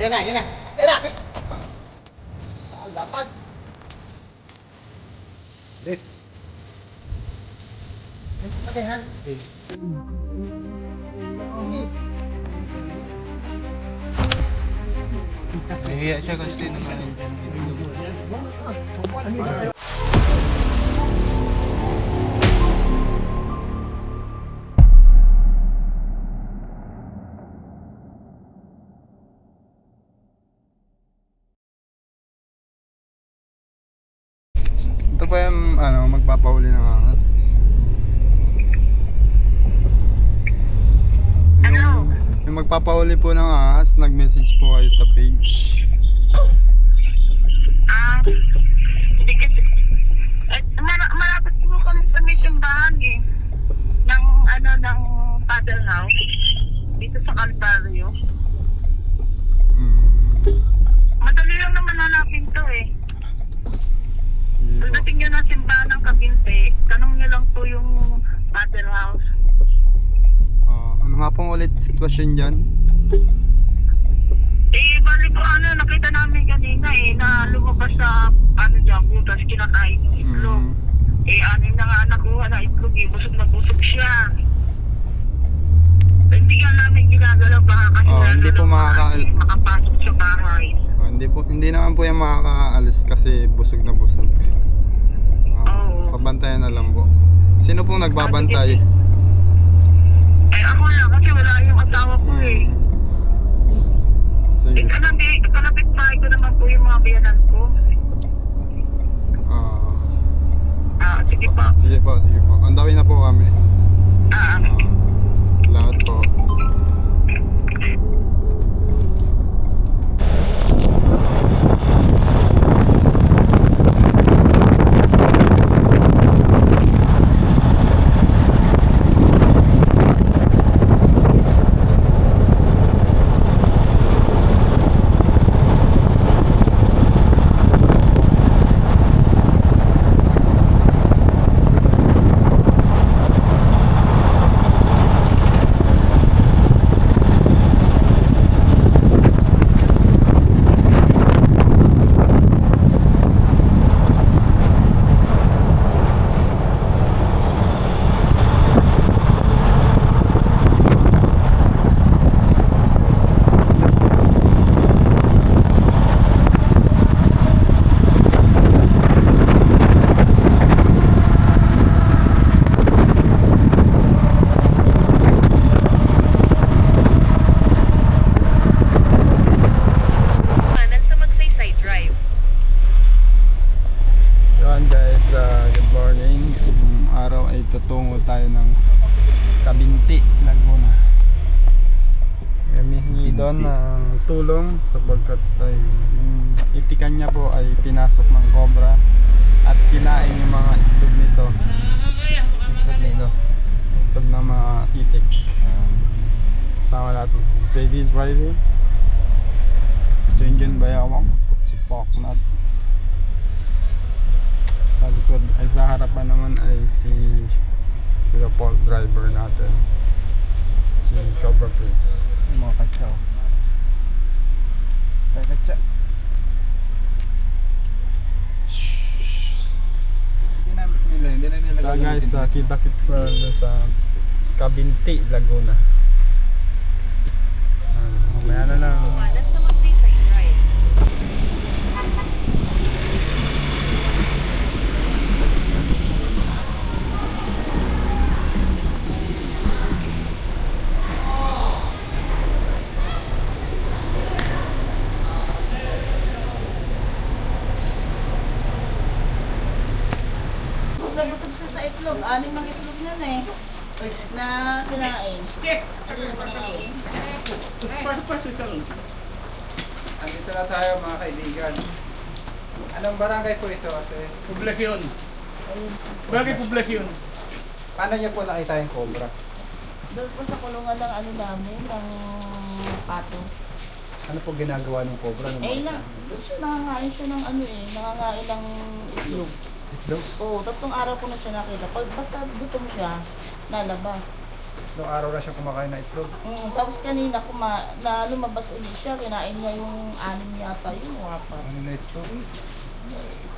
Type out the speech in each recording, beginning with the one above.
Yan na, yan na. Yan na! Lapag! Dek. Patayan. Nahiya siya kasi naman. Ito pa yung magpapahuli ng ahas. Yung magpapahuli po ng ahas, nag-message po kayo sa page. Hindi kasi, malapit po kami sa may simbahan eh. Ng paddle house. Dito sa Calvario. Madali lang naman hanapin to eh. Sige po. Pagdating nyo ng simbahan ng Kabinte, tanong nyo lang po yung paddle house. Ano nga pong ulit sitwasyon dyan? Bali po nakita namin kanina na lumabas sa dyan, butas, kinakain yung itlog. Anim na nga nakuha na itlog busog na busog siya. Hindi nga namin ginagalaw baka kasi Hindi po makapasok sa bahay. Hindi naman po yung makakaalis kasi busog na busog. Pabantayan na lang po. Sino pong nagbabantay? Ako lang kasi wala yung asawa ko eh. Sige. Kalapit bahay ko naman po yung mga biyanan ko. Sige po. Sige po. Andawin na po kami. Salamat po. Yan guys, good morning. Araw ay tutungo tayo ng Kabinte, Laguna. Humihingi doon ng tulong sapagkat ay yung itikan niya po ay pinasok ng cobra at kinain yung mga itlog nito. Itlog na mga itik. Sama natin si Baby Driver, Stringent Bayawang, si Poknat. Sa likod ay sa harapan naman ay si Paul driver natin, si Cobra Prince. Yung mga katsaw. Katsa. Ginamit nila, hindi na nila So guys, kita-kits na sa Kabinte, Laguna. Mamaya na lang. Kumanan sa Magsaysay Drive. Busog siya sa itlog. 6 ang itlog niyan eh. Na kinain. Andito na tayo mga kaibigan. Anong barangay po ito ate? Poblasyon. Bagay poblasyon. Paano niyo po nakita yung cobra? Doon po sa kulungan ng namin, ng pato. Ano po ginagawa ng cobra? Doon siya nangangain siya ng nangangain ng itlog. Itlog? Oo, 3 araw ko na siya nakita. Pag basta gutom siya, lalabas. tatlong araw na siya kumakain ng itlog. Tapos kanina na lumabas ulit siya, kinain niya yung 6 yata yun, o 4. Ano na itlog?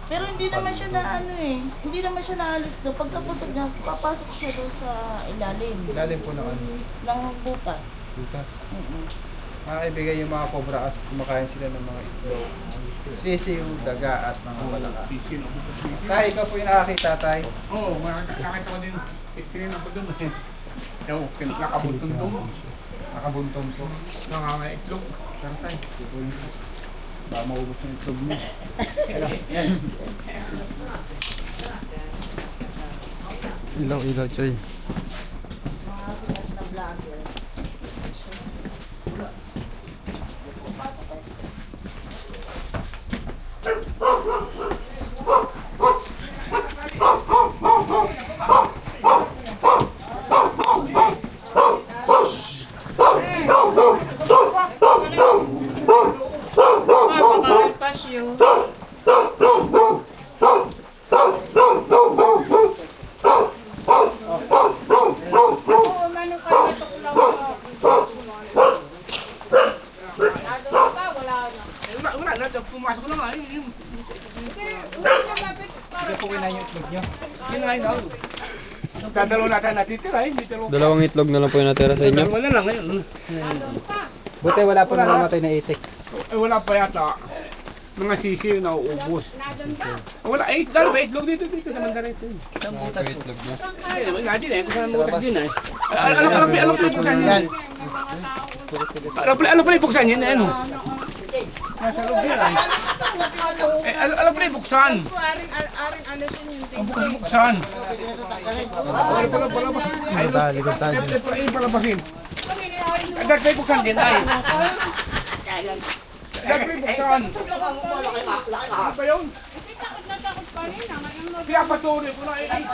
Pero hindi naman siya hindi naman siya naalis doon. Pagkapusog niya, papasok siya doon sa ilalim. Ilalim po ng ano? Ng butas. Butas. Mga kaibigan, yung mga cobra as kumakain sila ng mga itlog. Sisiw, daga at mga balaka. Tay, ikaw po yung nakakita, tay. Oo, nakakita ko din. Itingin ako doon eh. Ewan, nakabunton doon. Nakabunton po. Nangangaitlog. Pero tay, tutuloy po. Baka maubos yung itlog mo. Ilaw, Choy. Mga sikat na vlogger. Wala na, pumasok na nga. Yung Ikaw po kinain yung itlog nyo. kinain na. Dadalaw natin natitira, hindi dalawa. Dalawang itlog na lang po yung natira sa inyo. Dalawa na lang ngayon. Buti wala po namamatay na itik. Eh, wala pa yata. Mga sisiw na uubos. Wala, dahil ba itlog dito sa Mandarete. Isang butas po. Nga din eh, kung saan mutas din eh. Alam pala ibuksan yun. Alam pala ibuksan yun eh, ano? Nasa loob yun eh. Alam pala ibuksan. Ang bukas-buksan. Ay, likod tayo. Ay, palabasin. Agad pa ibuksan din ay. Agad pa ibuksan. Ano ba yun? Kaya patuloy ko na eh.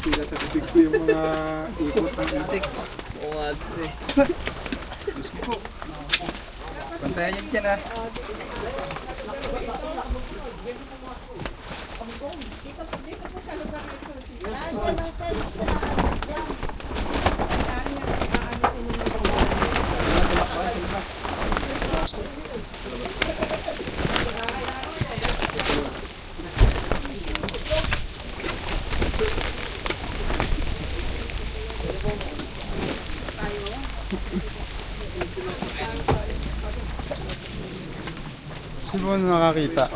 Sila sa bibig ko yung mga ikot ng itik. Pantayan nyo dyan ah. Si Bon nakakita.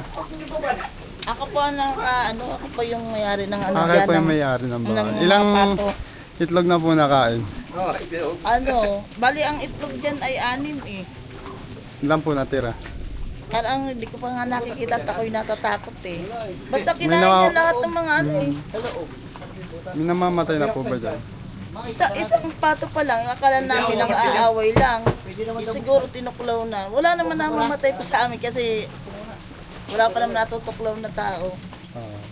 Ako po ako po yung may-ari ng Akay po yung may-ari ng bahay. ng Ilang pato. itlog na po nakain? Bali ang itlog dyan ay 6 eh. Ilan po natira? Parang hindi ko pa nga nakikita at ako'y natatakot eh. Basta May kinain nawa- niya lahat ng mga eh. May namamatay na po ba dyan? Isang pato pa lang, akala namin ang aaway lang. Siguro tinuklaw na. Wala naman namamatay pa sa amin kasi wala pa naman natutuklaw na tao.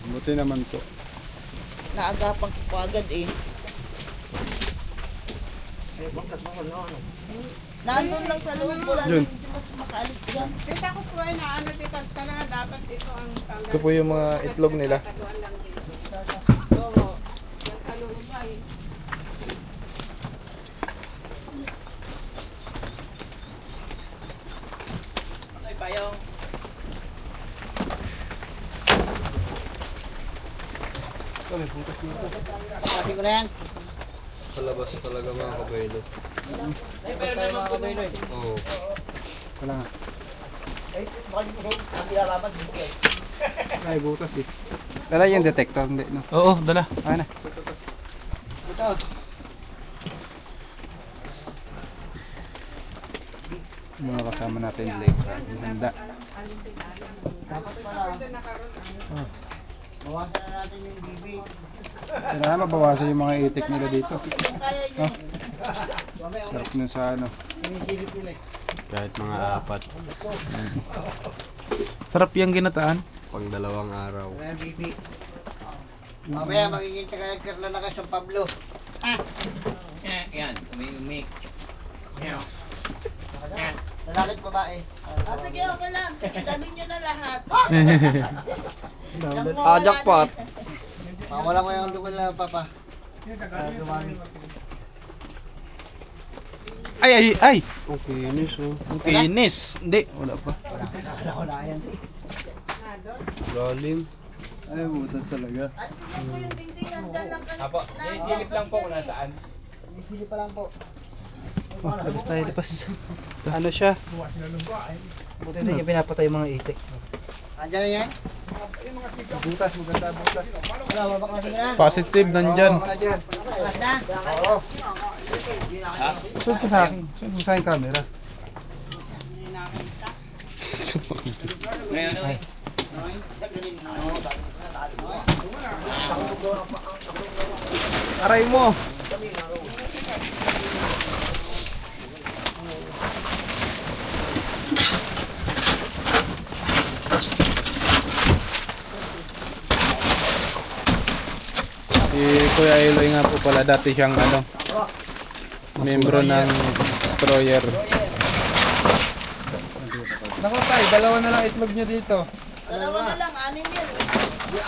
Buti naman po. Naagapan ko po agad eh. Nandun lang sa loob, wala Yun. hindi mas makaalis dyan. Kita ko po ay naano dito talaga dapat ito ang tanggal. Ito po yung mga itlog nila. Taguan lang dito. Oo. Yung kaloob ay Sa labas talaga mga kabaylo. Oo. Wala nga. Ay, butas eh. Dala yung detector, hindi no? Oo, dala. Ay na. Mga kasama natin late. Handa. Bawasan na natin yung bibi. Kailangan mabawasan yung mga itik nila dito. Kaya No? Sarap nun sa ano. Kahit mga 4. Sarap yung ginataan. Pang 2 araw. Mamaya magiging taga-nagkar na ka sa Pablo. Yan, umik. Yan. Lalaki at babae. Sige, okay lang. Sige, ganun nyo na lahat. Jackpot. Wala ko yung dukol na papa. Dumami. Ay! Ang kinis oh. Ang kinis. Hindi, wala pa. Wala yan. Lalim. Ay, butas talaga. Alisin niyo po yung dingding nandyan lang kanina. Apo, silip lang po kung nasaan. Sili pa lang po. Labas tayo, labas. Ano siya? Buti na yung pinapatay yung mga itik. Andiyan na yan? Butas, maganda butas. Wala, babaklasin ka na. Positive, nandyan. Baklas na? Sunod ko sa akin. Sunod ko sa akin camera. Aray mo! Si Kuya Eloy nga po pala dati siyang membro ng destroyer. Naku tay, dalawa na lang itlog nyo dito. Dalawa na lang, 6 yan.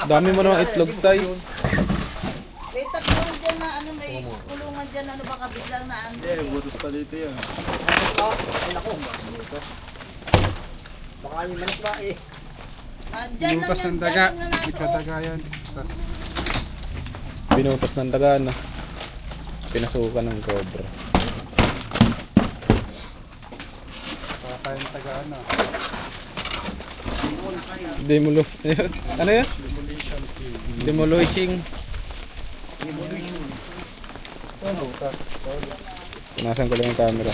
Dami mo naman itlog tayo. May tatlo dyan na ano, may kulungan dyan, ano baka biglang na ano. Butas pa dito yan. Baka yung manis ba eh. Dyan lang Butas yan, ng daga. dyan lang na nasa Ikadaga yan. Binutas ng daga na. Pinasukan ng cobra. Kakain tagaan na. Ano yan? Demolishing. Ito, butas. Punasan ko lang yung camera.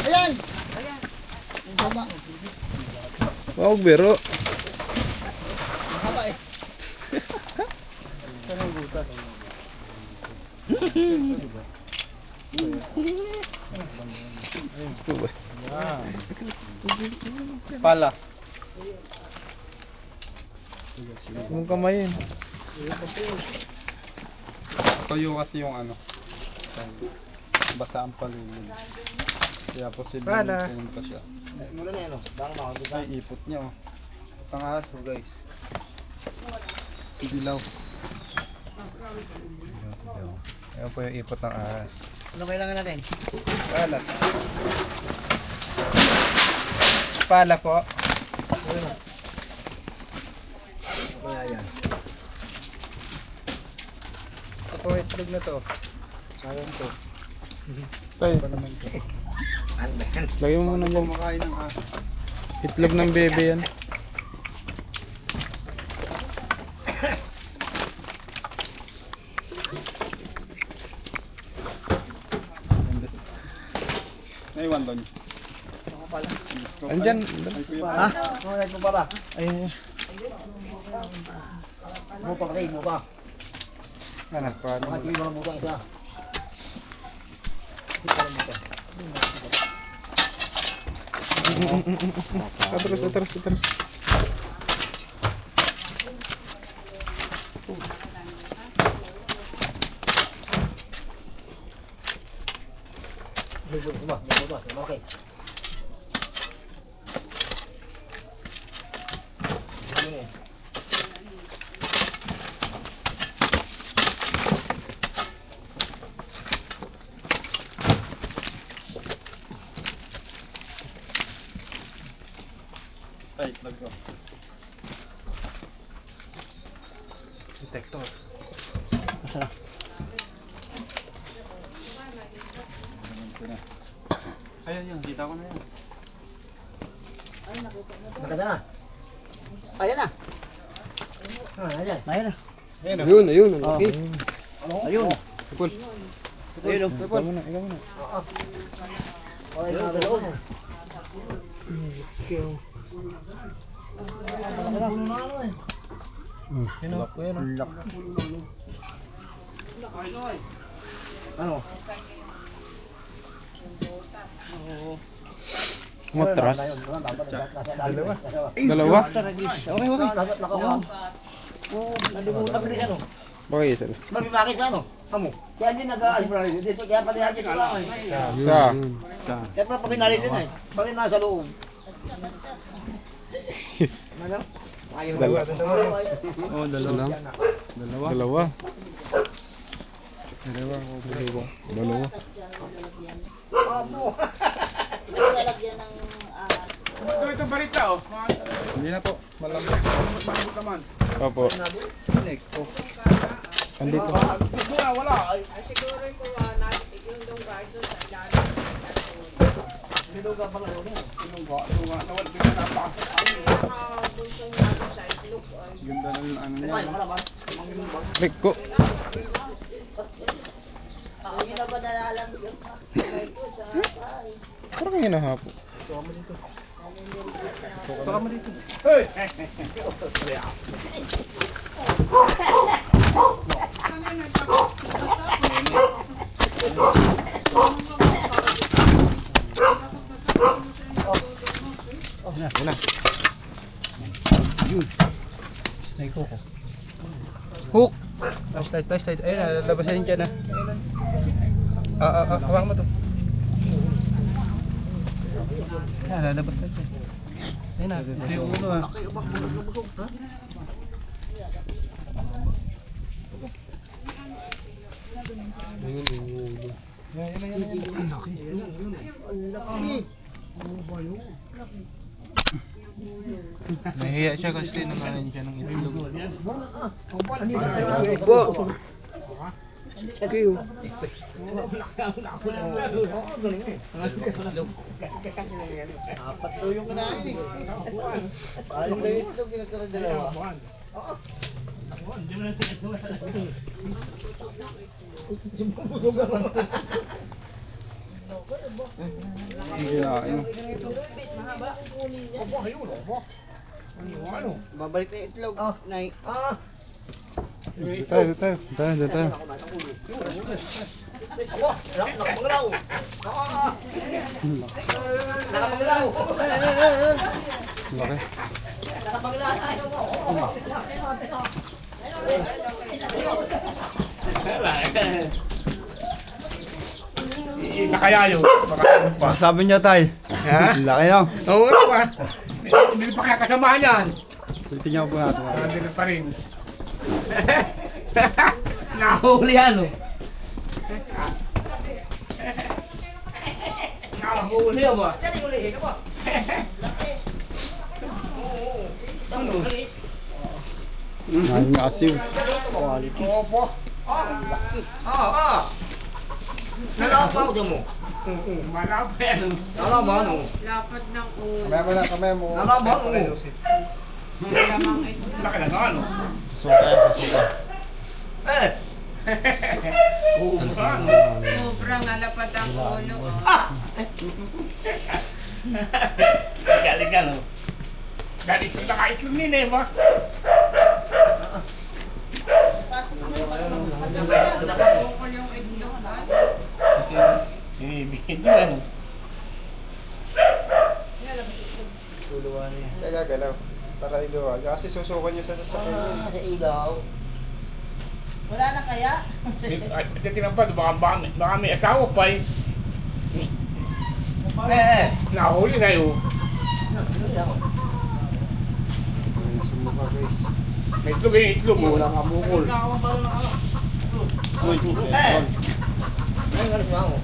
Ayan! Wow, biro. Haba eh. Saan yung butas? Pala. Yung kamay yun. Tuyo kasi yung ano. Basa ang palumin. Kaya posible Pala. pumunta siya. Mula na yan o. Baka makakita. Ay, ipot niya oh. Pangaso guys. Dilaw. Ayan po yung ipot ng ahas. Ano kailangan natin? Pala. Pala po. Kaya yan. Ito po itlog na to. Sayang to. Tay, Ano ba yan? lagyan mo muna dyan. Kumakain ng ahas. Itlog ng bebe yan. Naiwan doon. Andyan. Ha? Ano mo pa ba? Ayun. Mo pa rin, mo pa. Ano? Paano? Baka sige mga mo pa isa. Atras. Okay. Ay, nagko. Detector. Ayun yun, kita ko na yan. Maganda na. Ayan na. Ayan. Ayan na. Ayun, ang laki. Ayun. Ipul. Ayun. Ikaw muna. Ayun na loob. Lock ko yan. Lock. Ano? Matras. Dalawa. Dalawa? Okay. Nalimutan ko rin ano. Bakit isa? Bakit ka ano? Amo. Kaya hindi nag-aalis pa rin. Dito kaya pati natin lang. Isa. Kaya pa pakinali din eh. Pati nasa loob. Ano? Dalawa. Oh, dalawa. Dalawa. Dalawa. Amo. Lalagyan ng Ito barita oh. Hindi na po. Malamig. Mahal naman. Opo. Snake po. Andito. Gusto na, wala. Ay, Siguro ko yung dong guys doon sa ilalim. Dito ka pang ano niya. nawal pinapakasok. Bunsong nato sa itlog. Ganda ng ano niya. Ay, malamang. Riko. Hindi na ba nalalang yun? Parang ngayon na hapo. Baka mo dito. Snake hook. Hook! Flashlight. Ayun, labasan dyan na. Hawak mo to. Yan, lalabas na dyan. Ayun na, ito yung ulo ah. Nahiya siya kasi nakain siya ng itlog. Po. Okay. Apat daw yung kinain eh. Aling na ito, pinagkaroon dalawa. Kinain. Babalik na yung itlog. Nay. Dito tayo. Nakapaglaw. Nakapaglaw. Laki. Isa kaya yun. Baka Sabi niya tay. Laki lang. Oo nga ba? Hindi pa kaya kasamahan yan. Titingnan po natin. Hindi pa rin. Nahuli yan oh. Nahuli ba? Ang asiw. Opo. Nalapaw dyan mo. Malapit yan. Nalapaw ano? Lapat ng ulo. Kamay mo. Nalapaw ano? Lamang ito. Laki na ano? Suka. Eh. Sobrang alapat ang ulo. Galing ka no? Galing ka nakaitlog nila eh ba? Bukol yung itlog. Ibigin nyo ano? Kaya gagalaw. Para iluwag. Kasi susukan niya sa sasakyan. Sa ilaw. Wala na kaya? Hindi tinapad, baka may asawa pa eh. Nahuli na yun. Ayan sa mukha guys. May itlog, wala ka bukol. Ay, galing ako.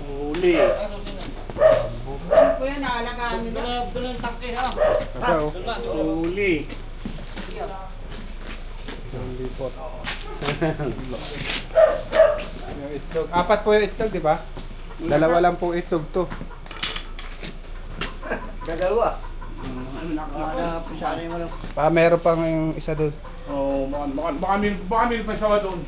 Huli. Kuya, naalagaan nila. Kasi oh. Huli. Yung lipot. Yung itlog. Apat po yung itlog, di ba? Dalawa lang po itlog to. Gagalawa. Ano na Napisana yung ano. Meron pang yung isa doon. Oh, baka may pa sawa doon.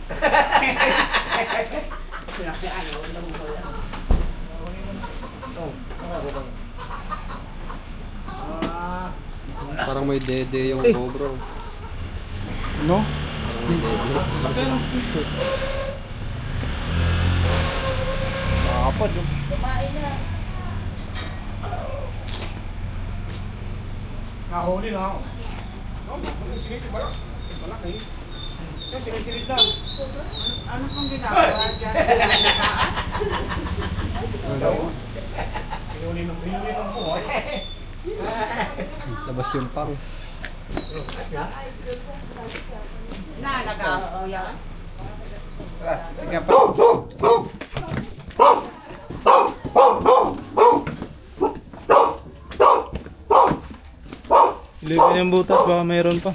Parang may dede yung cobra. No? Parang Makakapad yung. Kumain na. Nahuli na ako. Sinisid ba? Malaki. Sinisid na. Ano pong ginagawa dyan? Pinalagaan? Pinuli ng buhay. Labas yung pangs. Nalagaan po yan? Tara, tingnan pa. Ilipin yung butas, baka mayroon pa.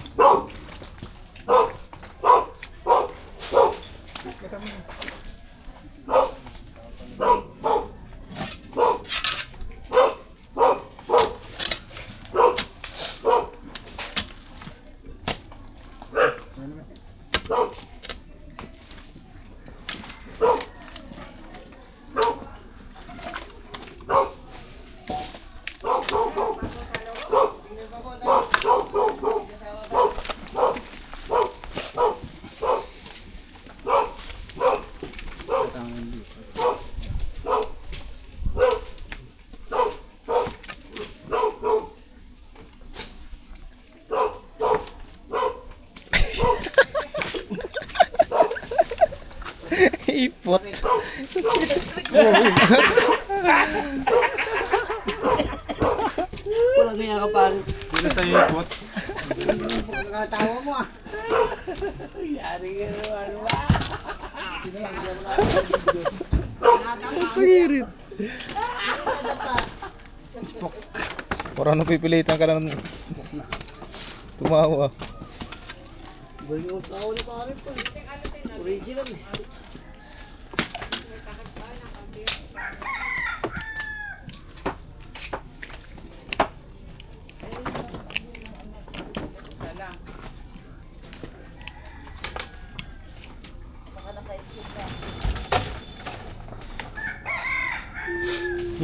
Ipot. Walang kaya ka pare. Dito sa ipot. Nakatawa mo ah. Yari ka naman ba? Pagirit. Parang napipilitan ka lang tumawa. Balik mo sa ulit pare po. Original eh.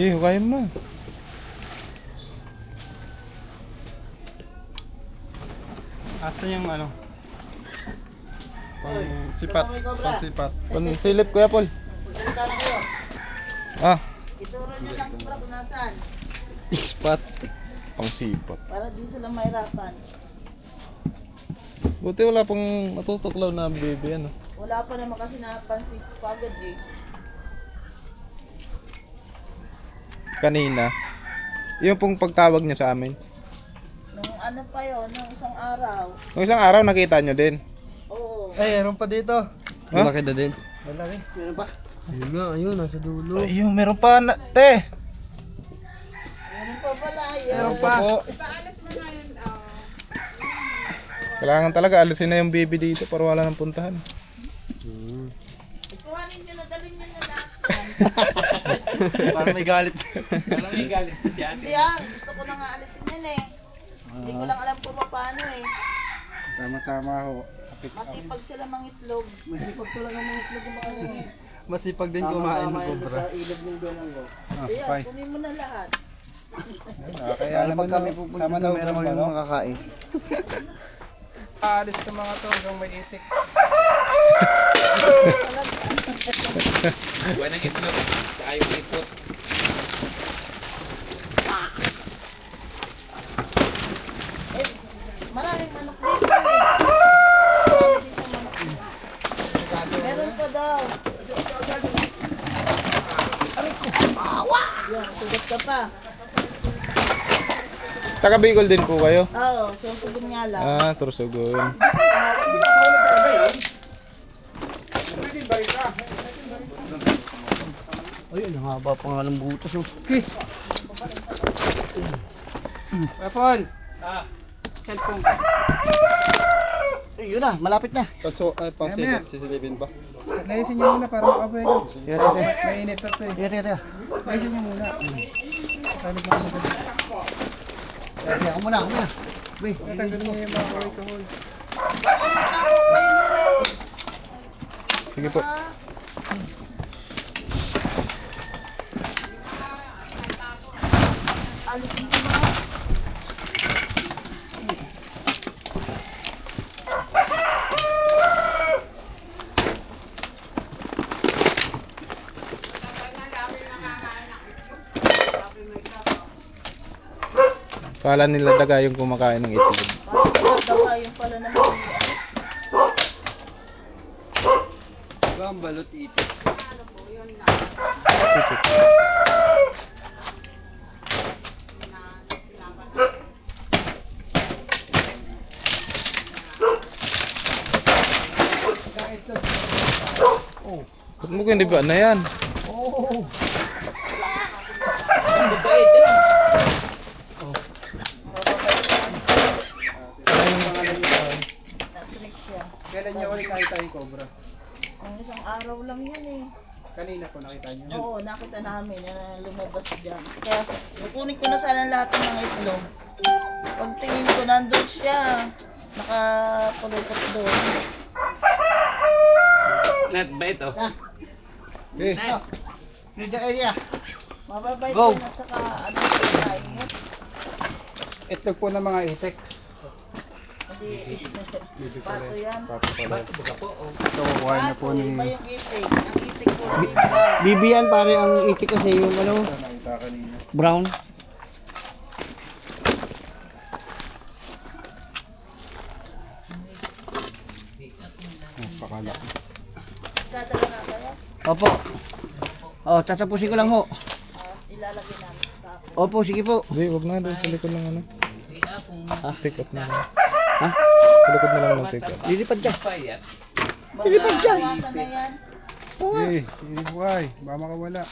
Eh, hukayin mo na. Asan yung ano? Pang sipat. Pang sipat. Pansilip, Kuya Paul. Punta na kayo. Ah, Ituro nyo lang kung kung nasaan. ispat. Pangsipat. Para din sila mahirapan. Buti wala pang natutuklaw na baby, ano. Wala pa naman kasi napansin ko agad eh. Kanina. Yung pong pagtawag niya sa amin. Nung ano pa yun, nung isang araw. Nung isang araw nakita nyo din. Oo. Ay, meron pa dito. Malaki na din. Malaki. Meron ba? Ayun nga, ayun, nasa dulo. Ayun, meron pa na, te. Meron pa pala yun. Meron pa. Ipaalas mo na yun. Kailangan talaga alisin na yung baby dito para wala nang puntahan. Ikuhanin nyo na, dalhin nyo na lahat. Parang may galit. Hindi ah, gusto ko na nga alisin yan eh. Hindi ko lang alam kung paano eh. Tama-tama ho. Masipag sila mangitlog. Masipag talaga mga itlog ng mga ganyan. Masipag din kumain ng cobra. Sa ilog ng ganang ko. Kaya, Bye. kunin mo na lahat. Kaya naman kami pupunta sama daw meron kami makakain. Aalis ng mga to hanggang may itik. Buwan ng itlog. Ayaw ng ipot. Maraming manok dito eh. Marami dito manok. Meron pa daw. Yan, sugat ka pa. Taga Bicol din po kayo? Oo, susugun nga lang. Ah, Sorsogon. Ayun, ang haba pa nga ng butas. Oh. Okay. Weapon! Cellphone. Ayun na, malapit na. Patso, ay, pang Mamaya. sisilipin ba? Laisin nyo muna para makapwede. Tira. Mainit na to eh. Tira. Laisin nyo muna. Sabi ko kami dali. Ako muna. Wait, Natanggal nyo yung mga alcohol. Sige po. Alisin ko ba? Kala nila daga yung kumakain ng itlog. Daga yung pala na Diba ang balot ito? Ba't mo hindi ba na yan? Kailan niyo ulit nakita yung cobra? Ang isang araw lang yan eh. Kanina po nakita niyo. Oo, nakita namin na lumabas dyan. Kaya kukunin ko na sana lahat ng mga itlog. Pagtingin ko, nandun siya. Nakapulupot doon. Net ba ito? Eh, Need the area. Mababait Go. din at saka ano kinain mo. itlog po ng mga itik. Hindi, pato yan. Ito kukuha na po Pato, ni... iba yung itik. Ang itik ko rin. Bibiyan pare ang itik kasi yung ano, Nakita kanina. brown. Pakalaki. Dadala na kayo. Opo. Oh, tatapusin ko lang ho. Ilalagay namin sa Opo, sige po. Hindi, wag na doon. Sa likod ng ano. Pick up na lang. Ha? Sa likod na lang ng pick up. Lilipad dyan. Lilipad dyan. Iwasan na yan. Eh, hindi buhay. Baka makawala.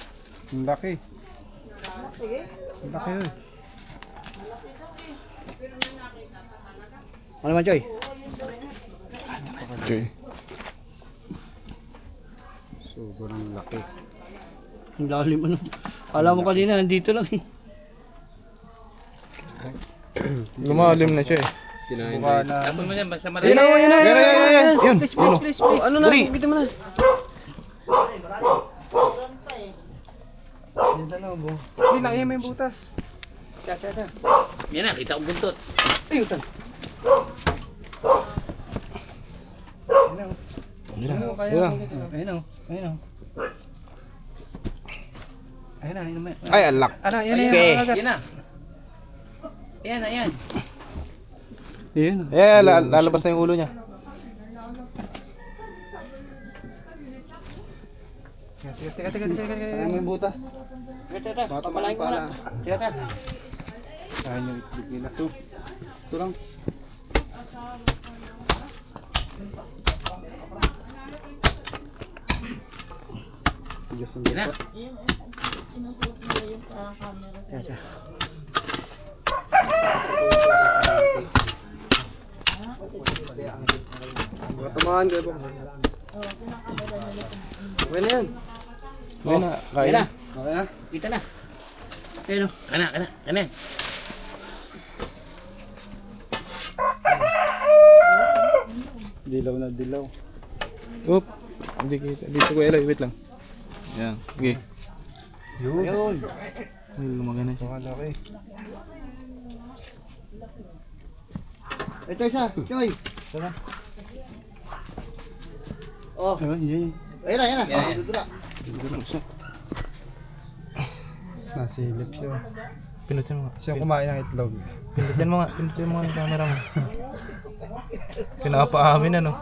Ang laki. Sige. Ang laki yun. Ano naman, Joy? Okay. Sobrang laki. Ang lalim ano. Kala mo kanina, nandito lang eh. Lumalim na siya eh. Mukha na... Tapos mo yan, sa marami. Yun! Please, please, please, please. Ano na? Kita mo na. Hindi, laki mo yung butas. Tata. Yan na, kita ko buntot. Ayun, tan. Yun lang. Ayun o. Ayun o. Ayun na, ayun na. Ay, alak. Ano, yan na Okay. yan. Yan na. Yan na, yan. Ayun. Eh, lalabas na yung ulo niya. Teka. Ano yung butas? Tata, papalain ko na. Tata. Ayun yung itlog nila. Ito lang. Yan na. Sinusuot nila yung sa camera. Ayun na, Ayun kain. na. Okay na? Kita na. Ayun o. Kana. Dilaw na dilaw. Oop. Hindi kita. Dito ko, Eloy. Wait lang. Yan. Okay. Yun. Ay, lumagay na siya. Malaki. Ito isa, Joy. Oh, Ayun, yun. ayun na. Yan. Dudura. Nasilip siya. Pinutin mo nga. Siya kumain ng itlog. Pinutin mo nga. Pinutin mo nga yung camera mo. Pinapaamin ano.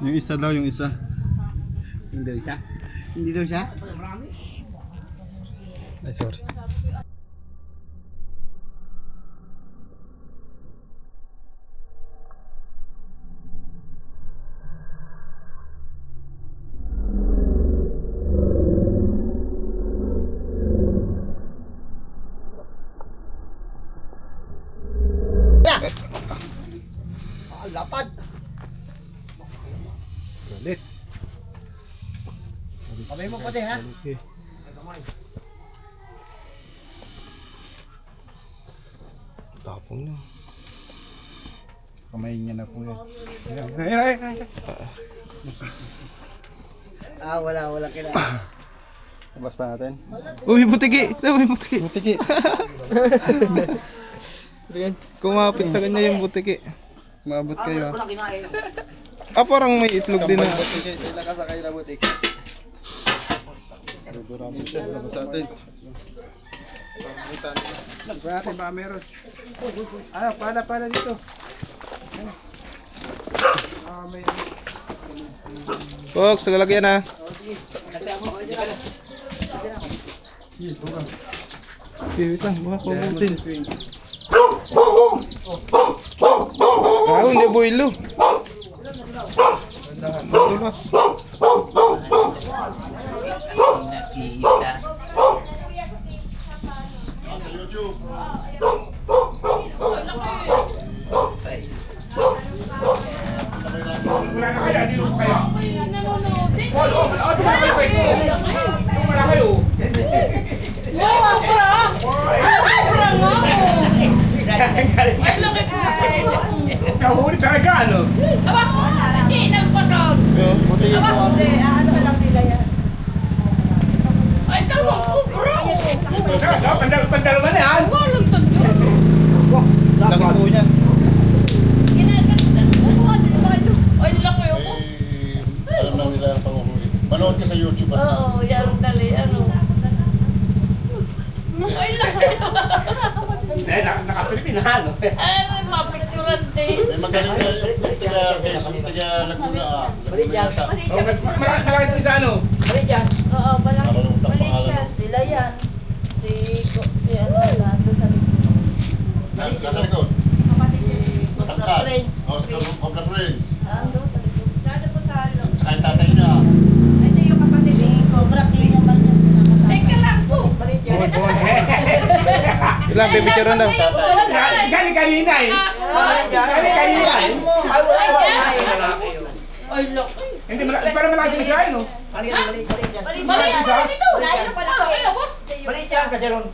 Yung isa daw, yung isa. Hindi siya. Hindi daw siya? Ay, sorry. Lapad. Galit. Kamay mo pati ha. Okay. Tapong na. Kamay niya na po yan. Ayun. Wala kailangan. Labas pa natin. Uy, butiki! Uy, butiki! Butiki. Kumapit sa kanya yung butiki. Maabot kayo. Ah, parang may itlog din na. Butiki. Dudurami siya. Labas natin. Pakita nila. Kuha natin, baka meron. Ano, pala dito. May... Fox, lalagyan na. Wait lang, baka pabutin. Hindi builo. Madulas. Wala na kaya, dito pa kaya. Wala kayo. Kahuli talaga, ano? Buti yung Pandalo man yan. Laki po niya. alam na nila ang panguhuli. Manood ka sa YouTube. Oo, yan dali, ano. Ay, laki. Naka-Pilipina, ano? Ay, mapicturan din. May magaling na tiga Quezon, tiga Laguna. Malaki ito isa, ano? Oo, malaki. Marunong ang pangalan. Sila yan. Si ano, nando sa Nasa likod. Matangkad. Friends. O, sa Cobra Friends. Nando sa likod. Tsaka yung tatay niya. Cobra King naman yung pinakasama. Teka lang po. Ilang, pipicturean daw. Isa ni kanina, eh. Isa ni kanina, eh. Ay, laki. Hindi, parang malaki isa, ano? Mali dito. Maliit yan, kajaron.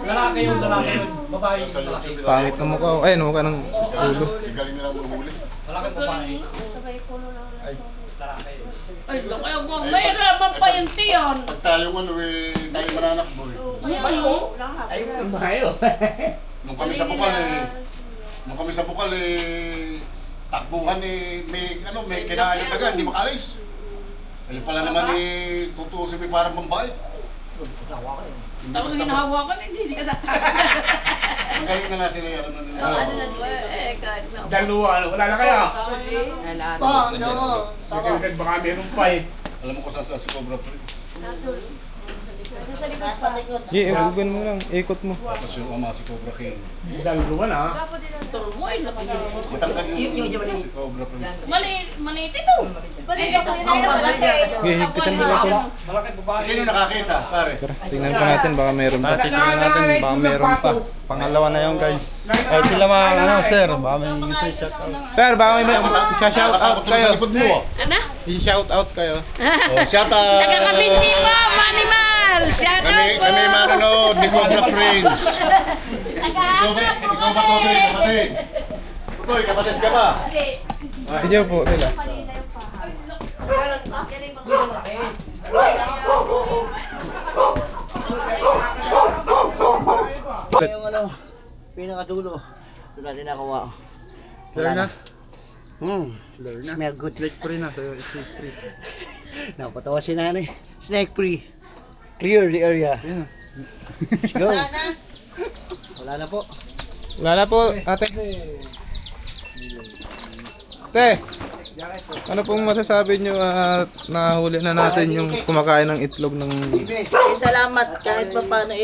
Lalaki yun. Babae. Sa YouTube. Pangit ng mukha. Ayun, mukha ng ulo. Galing nilang manghuli. Ay, laki. May raman pa yung tiyan. Pag tayong ano eh, tayo mananakbo eh. Ay, mahayo. Nung kami sa bukal eh, takbuhan eh, may kinain na taga, hindi makalis. Ayun pala naman eh, tutusin mo parang bambay. Hindi Tapos basta hinahawakan, hindi ka natakot. Ang galing na nga sila yan. Ano nila. Kahit na. Dalawa, ano? Wala na kaya? No. Sige, baka meron pa, eh. Alam mo kung saan si Cobra Friends. Nasa likod. Igugan mo lang, ikot mo. Tapos yung ama si Cobra King. Dalawa na. Turmo, ay laki. Matangkad yung si Cobra Friends. Maliit ito. Higpitan mo lang ito. Sino nakakita, pare? Tara, tingnan pa natin, baka meron pa. Tingnan natin, baka meron pa. Pangalawa na yun, guys. Ay, sila mga, ano, sir, baka may isa shout out. Pero baka may shout out Sa kayo. likod mo, Ano? I-shout out kayo. Oh, shout out. Nagkakabinti pa, manimal. Shout out po. Kami manonood ni Cobra Friends. Ikaw ba, Toby? Kapatid? Toy, kapatid ka ba? Video po, nila. Yung ano, pinakadulo. Ito natin nakuha. Clear na? Clear na. Smell good. Snake free na, sa'yo, snake free. Napatawa si nanay. Snake free. Clear the area. Yan. Let's go. Wala na po. Wala na po, ate. Te, ano pong masasabi nyo at nahuli na natin yung kumakain ng itlog ng... Salamat kahit pa paano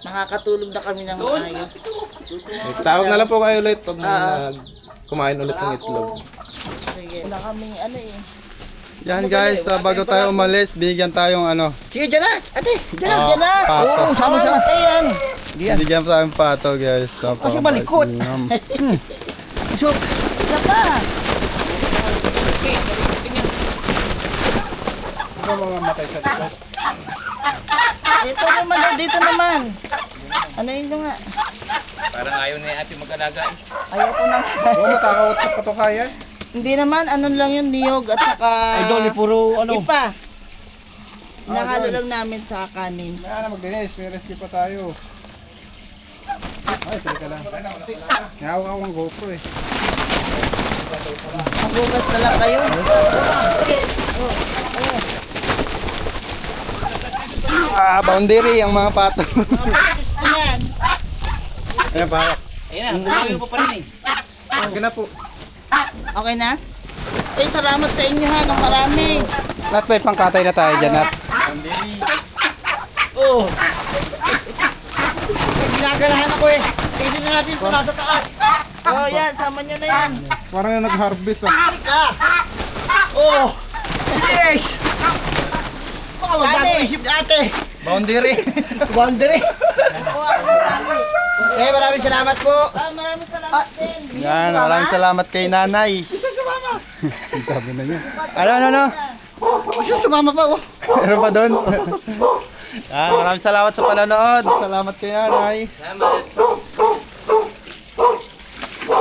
nakakatulog na kami ng maayos. Tawag na lang po kayo ulit pag kumain ulit ng itlog. Sige. Wala kaming Yan guys, bago tayo umalis, bigyan tayong ano. Sige, dyan na. Ate, dyan na. Diyan na. Paso. Oo, sama-sama tayo yan. Bigyan tayong pato guys. Kasi malikot. So, Isa pa. Dito naman. Ano yun nyo nga? Parang ayaw na yung ate mag-alaga, eh. Ayaw ko na. Oo, matakot sa patukayan. Hindi naman, ano lang yun, niyog at saka... ay doli, puro ano. Ipa. Nakalo lang namin sa kanin. Kaya na maglinis, may rescue pa tayo. Ay, teka lang. Nahawak ako ng GoPro eh. Magugas na lang kayo. Boundary ang mga pato. Mabilis na yan. Ayan, parang. Ayan na, tuloy pa rin eh. Okay na po. Okay na? Eh, salamat sa inyo ha, ng marami. Nat, may pangkatay na tayo dyan, Nat. Oo. Ginagalahan ako eh. Pwede na natin ito nasa taas. Oh, yan, sama nyo na yan. Parang nag-harvest ah. Oo. Yes! Baka magkakaisip ni ate. Boundary. Boundary. Kuha ko ng tali. Eh, maraming salamat po. Maraming salamat din. Yan, maraming salamat kay nanay. Isa sumama. Ano? Isa sumama pa oh. Meron pa doon. Yan, maraming salamat sa panonood. Salamat kay nanay. Salamat.